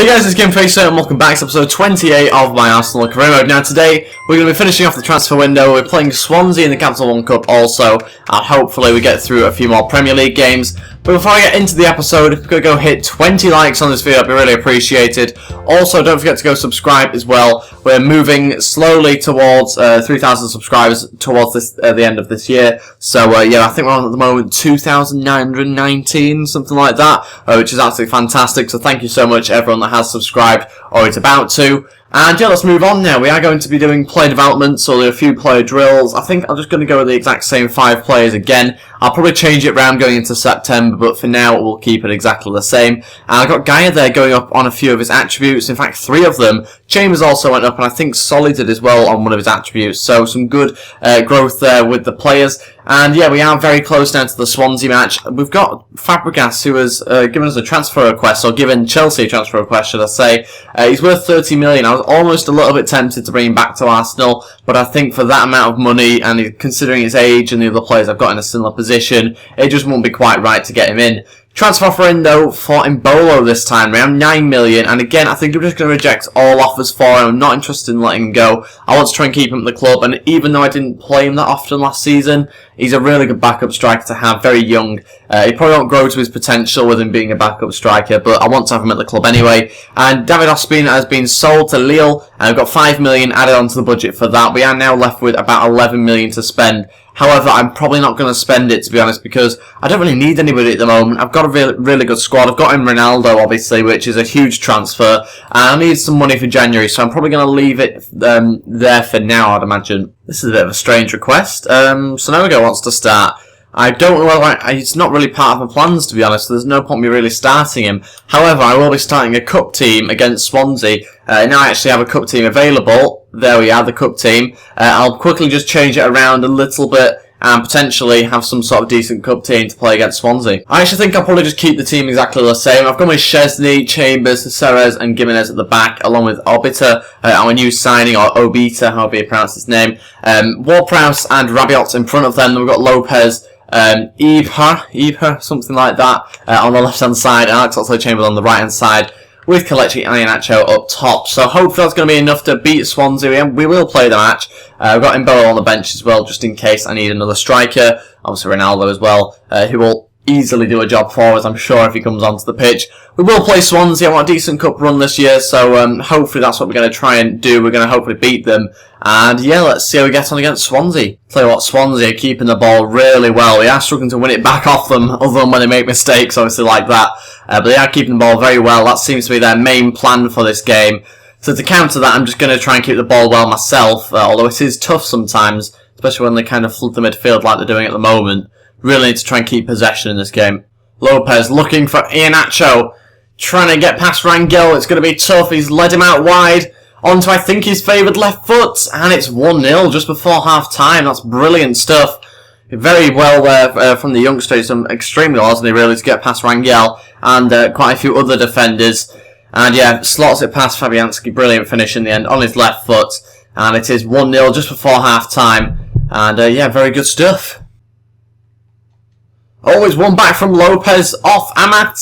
Hey guys, it's Ep28 and welcome back to episode 28 of my Arsenal career mode. Now today, we're going to be finishing off the transfer window. We're playing Swansea in the Capital One Cup also, and hopefully we get through a few more Premier League games. But before I get into the episode, if you could go hit 20 likes on this video, it'd be really appreciated. Also, don't forget to go subscribe as well. We're moving slowly towards 3,000 subscribers towards this the end of this year. So yeah, I think we're on at the moment 2,919, something like that, which is absolutely fantastic. So thank you so much everyone that has subscribed or is about to. And yeah, let's move on now. We are going to be doing player development, so there are a few player drills. I think I'm just going to go with the exact same 5 players again. I'll probably change it around going into September, but for now we'll keep it exactly the same. And I've got Gaia there going up on a few of his attributes, in fact 3 of them. Chambers also went up, and I think Solly did as well on one of his attributes, so some good growth there with the players. And yeah, we are very close now to the Swansea match. We've got Fabregas, who has given us a transfer request, or given Chelsea a transfer request, should I say. He's worth 30 million. I was almost a little bit tempted to bring him back to Arsenal, but I think for that amount of money, and considering his age and the other players I've got in a similar position, it just won't be quite right to get him in. Transfer offer in though for Mbolo this time around, 9 million, and again I think I'm just going to reject all offers for him. I'm not interested in letting him go. I want to try and keep him at the club, and even though I didn't play him that often last season, he's a really good backup striker to have, very young. He probably won't grow to his potential with him being a backup striker, but I want to have him at the club anyway. And David Ospina has been sold to Lille, and I've got 5 million added onto the budget for that. We are now left with about 11 million to spend. However, I'm probably not going to spend it, to be honest, because I don't really need anybody at the moment. I've got a really good squad. I've got in Ronaldo, obviously, which is a huge transfer. And I need some money for January, so I'm probably going to leave it there for now, I'd imagine. This is a bit of a strange request. Sonogo wants to start. I don't know whether it's not really part of my plans, to be honest. So there's no point me really starting him. However, I will be starting a cup team against Swansea. Now I actually have a cup team available. There we are, the cup team. I'll quickly just change it around a little bit and potentially have some sort of decent cup team to play against Swansea. I actually think I'll probably just keep the team exactly the same. I've gone with Szczesny, Chambers, Ceres and Gimenez at the back, along with Obita, our new signing, or Obita, however you pronounce his name. Ward-Prowse and Rabiot in front of them. Then we've got Lopez, Ibra, something like that, on the left-hand side, and Alex Oxlade-Chamberlain on the right-hand side, with Kelechi and Iheanacho up top. So hopefully that's going to be enough to beat Swansea. We will play the match. I've got Mbolo on the bench as well, just in case I need another striker. Obviously Ronaldo as well, who will easily do a job for us, I'm sure, if he comes onto the pitch. We will play Swansea. I want a decent cup run this year, so hopefully that's what we're going to try and do. We're going to hopefully beat them. And yeah, let's see how we get on against Swansea. Tell you what, Swansea are keeping the ball really well. We are struggling to win it back off them, other than when they make mistakes, obviously, like that. But they are keeping the ball very well. That seems to be their main plan for this game. So to counter that, I'm just going to try and keep the ball well myself, although it is tough sometimes, especially when they kind of flood the midfield like they're doing at the moment. Really need to try and keep possession in this game. Lopez looking for Iheanacho, trying to get past Rangel. It's going to be tough. He's led him out wide onto, I think, his favoured left foot, and it's 1-0 just before half-time. That's brilliant stuff. Very well there from the youngster. Some extremely well, hasn't he, really, to get past Rangel and quite a few other defenders. And yeah, slots it past Fabianski. Brilliant finish in the end on his left foot, and it is 1-0 just before half-time. And yeah, very good stuff. Always one back from Lopez off Amat,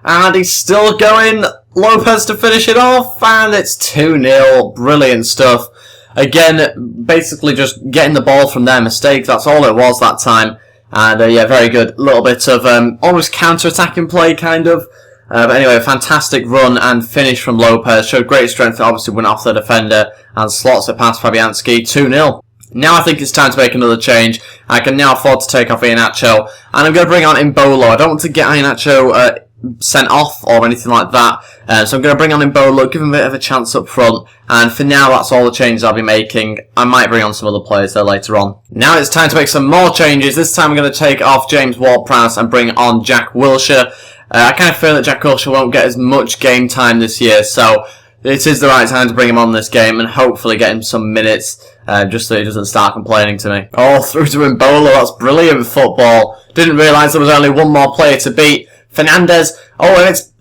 and he's still going. Lopez to finish it off, and it's 2-0. Brilliant stuff. Again, basically just getting the ball from their mistakes. That's all it was that time. And yeah, very good. Little bit of almost counter-attacking play, kind of. But anyway, fantastic run and finish from Lopez. Showed great strength. Obviously went off the defender and slots it past Fabianski. 2-0. Now I think it's time to make another change. I can now afford to take off Iheanacho, and I'm going to bring on Mbolo. I don't want to get Iheanacho sent off or anything like that, so I'm going to bring on Mbolo, give him a bit of a chance up front, and for now that's all the changes I'll be making. I might bring on some other players there later on. Now it's time to make some more changes. This time I'm going to take off James Ward-Prowse and bring on Jack Wilshere. I kind of feel that Jack Wilshere won't get as much game time this year, so it is the right time to bring him on this game and hopefully get him some minutes, just so he doesn't start complaining to me. Oh, through to Mbolo, that's brilliant football. Didn't realise there was only one more player to beat. Fernandez, oh, and it's,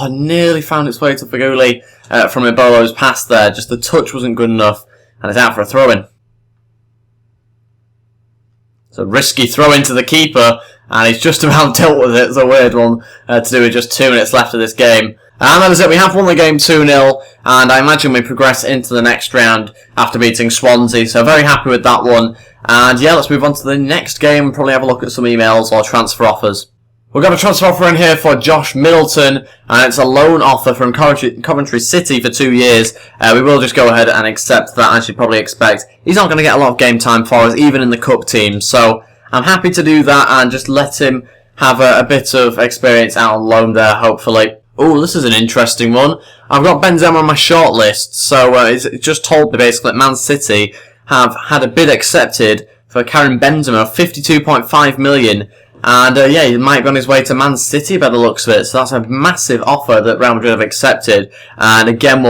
nearly found its way to Faguli from Mbolo's pass there. Just the touch wasn't good enough, and it's out for a throw-in. It's a risky throw into the keeper, and he's just about dealt with it. It's a weird one to do with just 2 minutes left of this game. And that is it, we have won the game 2-0, and I imagine we progress into the next round after beating Swansea, so very happy with that one. And yeah, let's move on to the next game and probably have a look at some emails or transfer offers. We've got a transfer offer in here for Josh Middleton, and it's a loan offer from Coventry City for 2 years. We will just go ahead and accept that, as you'd probably expect. He's not going to get a lot of game time for us, even in the cup team, so I'm happy to do that and just let him have a bit of experience out on loan there, hopefully. Oh, this is an interesting one. I've got Benzema on my shortlist, so it's just told me basically that Man City have had a bid accepted for Karim Benzema of 52.5 million. And yeah, he might be on his way to Man City by the looks of it. So that's a massive offer that Real Madrid have accepted. And again,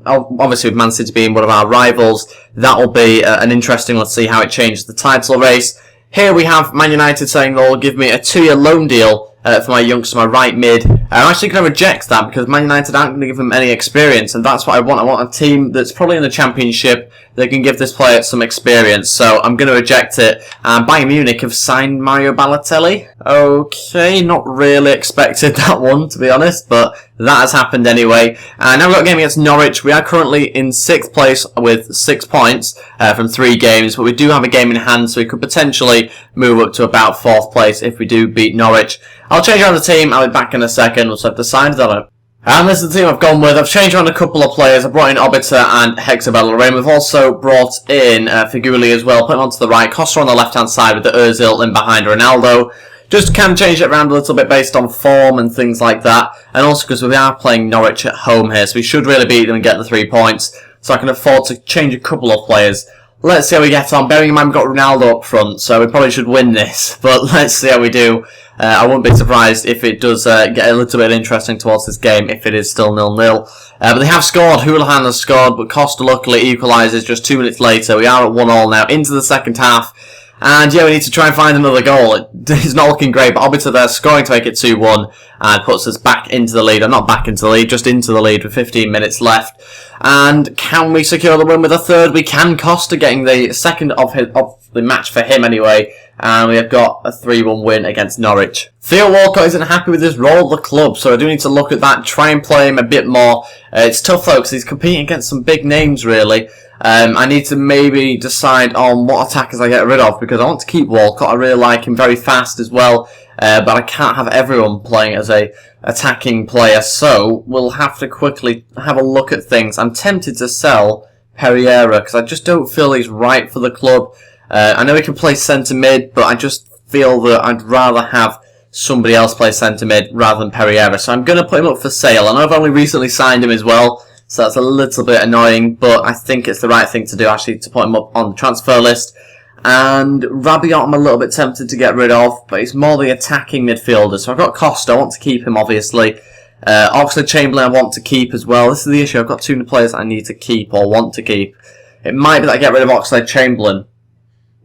obviously with Man City being one of our rivals, that will be an interesting one to see how it changes the title race. Here we have Man United saying they'll give me a 2-year loan deal for my youngster, my right mid. I'm actually going to reject that because Man United aren't going to give him any experience, and that's what I want. I want a team that's probably in the Championship that can give this player some experience, so I'm going to reject it. Bayern Munich have signed Mario Balotelli. Okay, not really expected that one, to be honest, but that has happened anyway. Now we've got a game against Norwich. We are currently in 6th place with 6 points from 3 games, but we do have a game in hand, so we could potentially move up to about 4th place if we do beat Norwich. I'll change around the team. I'll be back in a second once I've decided on it. And this is the team I've gone with. I've changed around a couple of players. I brought in Obita and Hexabella. We've also brought in Figuli as well. Put him onto the right. Costa on the left-hand side with the Ozil in behind Ronaldo. Just kind of change it around a little bit based on form and things like that. And also because we are playing Norwich at home here, so we should really beat them and get the 3 points. So I can afford to change a couple of players. Let's see how we get on. Bearing in mind we've got Ronaldo up front, so we probably should win this. But let's see how we do. I wouldn't be surprised if it does get a little bit interesting towards this game, if it is still 0-0. But they have scored. Houlihan has scored, but Costa luckily equalises just 2 minutes later. We are at 1-1 now, into the second half. And yeah, we need to try and find another goal. It's not looking great, but Obita there scoring to make it 2-1 and puts us back into the lead. Or not back into the lead, just into the lead with 15 minutes left. And can we secure the win with a third? We can. Costa getting the second of the match for him anyway. And we have got a 3-1 win against Norwich. Theo Walcott isn't happy with his role at the club, so I do need to look at that, try and play him a bit more. It's tough though, because he's competing against some big names really. I need to maybe decide on what attackers I get rid of, because I want to keep Walcott. I really like him, very fast as well, but I can't have everyone playing as a attacking player, so we'll have to quickly have a look at things. I'm tempted to sell Pereira, because I just don't feel he's right for the club. I know he can play centre mid, but I just feel that I'd rather have somebody else play centre mid rather than Pereira. So I'm going to put him up for sale. I know I've only recently signed him as well, so that's a little bit annoying, but I think it's the right thing to do actually to put him up on the transfer list. And Rabiot I'm a little bit tempted to get rid of, but he's more the attacking midfielder. So I've got Costa, I want to keep him obviously. Oxlade-Chamberlain I want to keep as well. This is the issue, I've got 2 players I need to keep or want to keep. It might be that I get rid of Oxlade-Chamberlain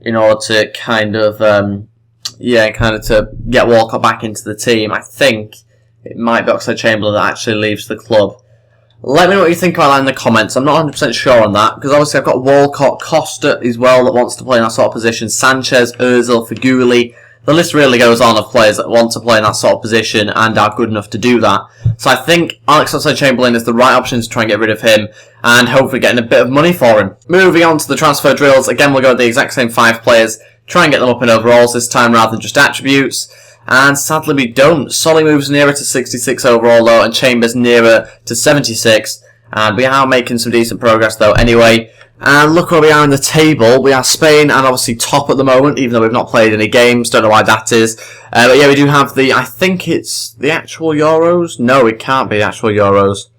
in order to kind of to get Walcott back into the team. I think it might be Oxlade-Chamberlain that actually leaves the club. Let me know what you think about that in the comments. I'm not 100% sure on that, because obviously I've got Walcott, Costa as well that wants to play in that sort of position, Sanchez, Ozil, Figuli. The list really goes on of players that want to play in that sort of position and are good enough to do that. So I think Alex Oxlade-Chamberlain is the right option to try and get rid of him and hopefully getting a bit of money for him. Moving on to the transfer drills, again we'll go with the exact same 5 players, try and get them up in overalls this time rather than just attributes. And sadly we don't. Solly moves nearer to 66 overall though, and Chambers nearer to 76. And we are making some decent progress though anyway. And look where we are in the table. We are Spain and obviously top at the moment, even though we've not played any games. Don't know why that is. But yeah, we do have I think it's the actual Euros. No, it can't be the actual Euros.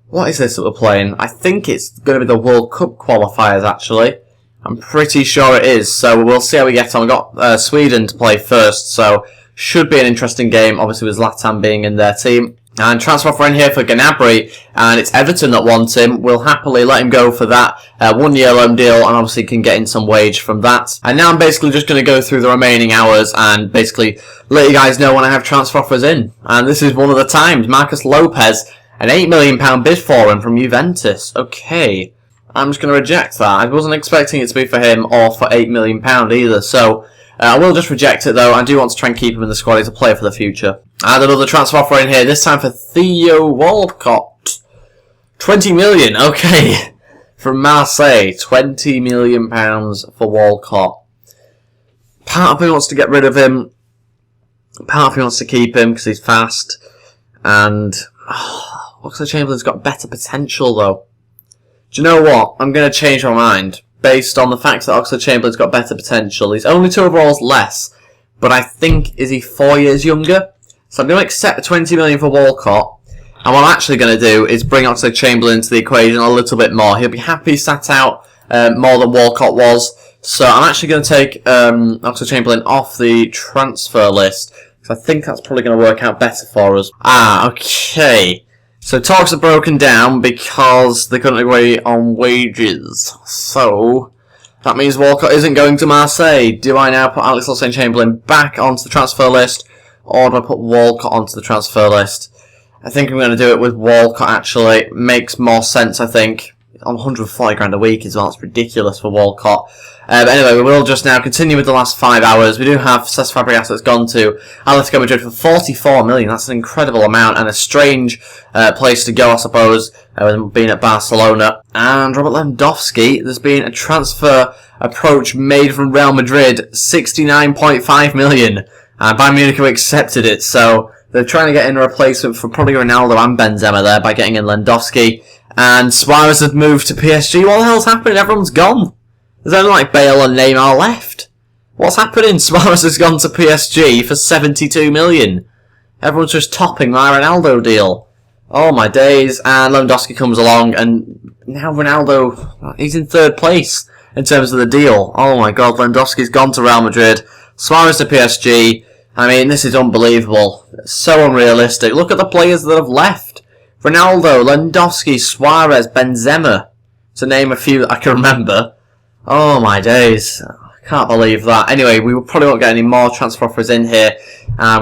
What is this that we're playing? I think it's going to be the World Cup qualifiers actually. I'm pretty sure it is. So we'll see how we get on. We've got Sweden to play first, so should be an interesting game. Obviously with Zlatan being in their team. And transfer offer in here for Gnabry, and it's Everton that wants him. We'll happily let him go for that 1-year loan deal, and obviously can get in some wage from that. And now I'm basically just going to go through the remaining hours and basically let you guys know when I have transfer offers in. And this is one of the times. Marcus Lopez, an £8 million bid for him from Juventus. Okay, I'm just going to reject that. I wasn't expecting it to be for him or for £8 million either, so I will just reject it though. I do want to try and keep him in the squad. He's a player for the future. And another transfer offer in here, this time for Theo Walcott. 20 million, okay. From Marseille, £20 million for Walcott. Part of me wants to get rid of him. Part of me wants to keep him because he's fast. And Oxlade-Chamberlain's got better potential though. Do you know what? I'm going to change my mind. Based on the fact that Oxlade-Chamberlain's got better potential. He's only 2 overalls less. But I think, is he 4 years younger? So I'm going to accept 20 million for Walcott. And what I'm actually going to do is bring Oxlade-Chamberlain into the equation a little bit more. He'll be happy sat out more than Walcott was. So I'm actually going to take Oxlade-Chamberlain off the transfer list. Because I think that's probably going to work out better for us. Okay. So talks are broken down because they couldn't agree on wages. So that means Walcott isn't going to Marseille. Do I now put Alex Oxlade-Chamberlain back onto the transfer list? Or do I put Walcott onto the transfer list? I think I'm going to do it with Walcott actually. It makes more sense, I think. On 140 grand a week as well. It's ridiculous for Walcott. But anyway, we will just now continue with the last 5 hours. We do have Cesc Fabregas that's gone to Atletico Madrid for 44 million. That's an incredible amount and a strange place to go, I suppose, with being at Barcelona. And Robert Lewandowski, there's been a transfer approach made from Real Madrid, 69.5 million. And Bayern Munich have accepted it, so they're trying to get in a replacement for probably Ronaldo and Benzema there by getting in Lewandowski. And Suarez has moved to PSG. What the hell's happening? Everyone's gone. There's only like Bale and Neymar left. What's happening? Suarez has gone to PSG for 72 million. Everyone's just topping my Ronaldo deal. Oh my days. And Lewandowski comes along and now Ronaldo, he's in 3rd place in terms of the deal. Oh my god, Lewandowski's gone to Real Madrid. Suarez to PSG. I mean, this is unbelievable. It's so unrealistic. Look at the players that have left. Ronaldo, Lewandowski, Suarez, Benzema, to name a few that I can remember. Oh my days. I can't believe that. Anyway, we probably won't get any more transfer offers in here.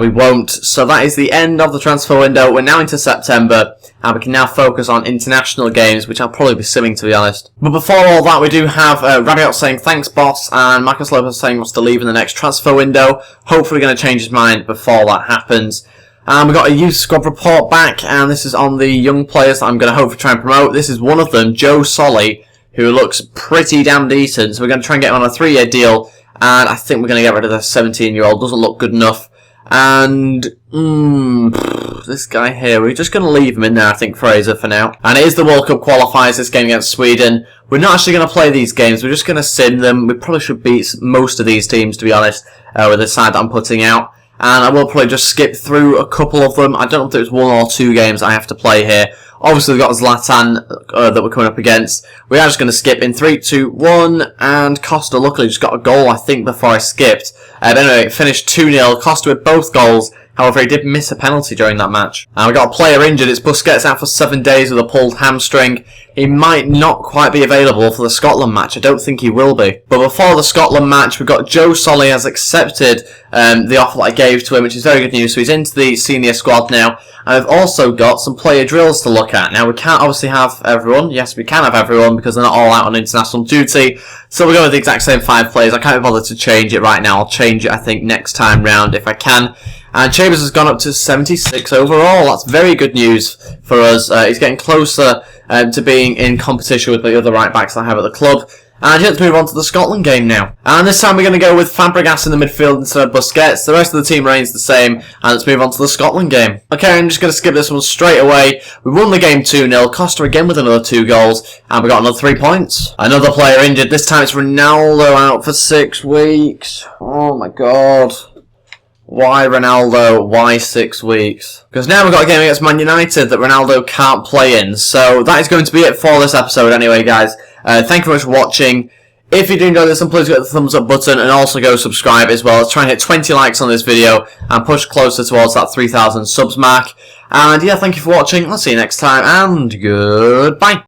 We won't. So that is the end of the transfer window. We're now into September. And we can now focus on international games, which I'll probably be simming, to be honest. But before all that, we do have Rabiot saying thanks, boss, and Marcus Lopez saying wants to leave in the next transfer window. Hopefully going to change his mind before that happens. And we've got a youth squad report back, and this is on the young players that I'm going to hopefully try and promote. This is one of them, Joe Solly, who looks pretty damn decent. So we're going to try and get him on a 3-year deal, and I think we're going to get rid of the 17-year-old. Doesn't look good enough. And, this guy here, we're just going to leave him in there, I think, Fraser, for now. And it is the World Cup qualifiers, this game against Sweden. We're not actually going to play these games, we're just going to sim them. We probably should beat most of these teams, to be honest, with the side that I'm putting out. And I will probably just skip through a couple of them. I don't know if there's 1 or 2 games I have to play here. Obviously, we've got Zlatan that we're coming up against. We are just going to skip in 3, 2, 1. And Costa luckily just got a goal, I think, before I skipped. But anyway, it finished 2-0. Costa with both goals. However, he did miss a penalty during that match. And we got a player injured. It's Busquets out for 7 days with a pulled hamstring. He might not quite be available for the Scotland match. I don't think he will be. But before the Scotland match, we've got Joe Solly has accepted the offer that I gave to him, which is very good news. So he's into the senior squad now. And I've also got some player drills to look at. Now, we can't obviously have everyone. Yes, we can have everyone because they're not all out on international duty. So we're going with the exact same 5 players. I can't be bothered to change it right now. I'll change it, I think, next time round if I can. And Chambers has gone up to 76 overall. That's very good news for us. He's getting closer to being in competition with the other right-backs I have at the club. And let's move on to the Scotland game now. And this time we're going to go with Fabregas in the midfield instead of Busquets. The rest of the team remains the same. And let's move on to the Scotland game. Okay, I'm just going to skip this one straight away. We won the game 2-0. Costa again with another 2 goals. And we got another 3 points. Another player injured. This time it's Ronaldo out for 6 weeks. Oh my god. Why Ronaldo? Why 6 weeks? Because now we've got a game against Man United that Ronaldo can't play in. So that is going to be it for this episode anyway, guys. Thank you very much for watching. If you do enjoy this, then please hit the thumbs up button and also go subscribe as well. Let's try and hit 20 likes on this video and push closer towards that 3,000 subs mark. And yeah, thank you for watching. I'll see you next time and goodbye.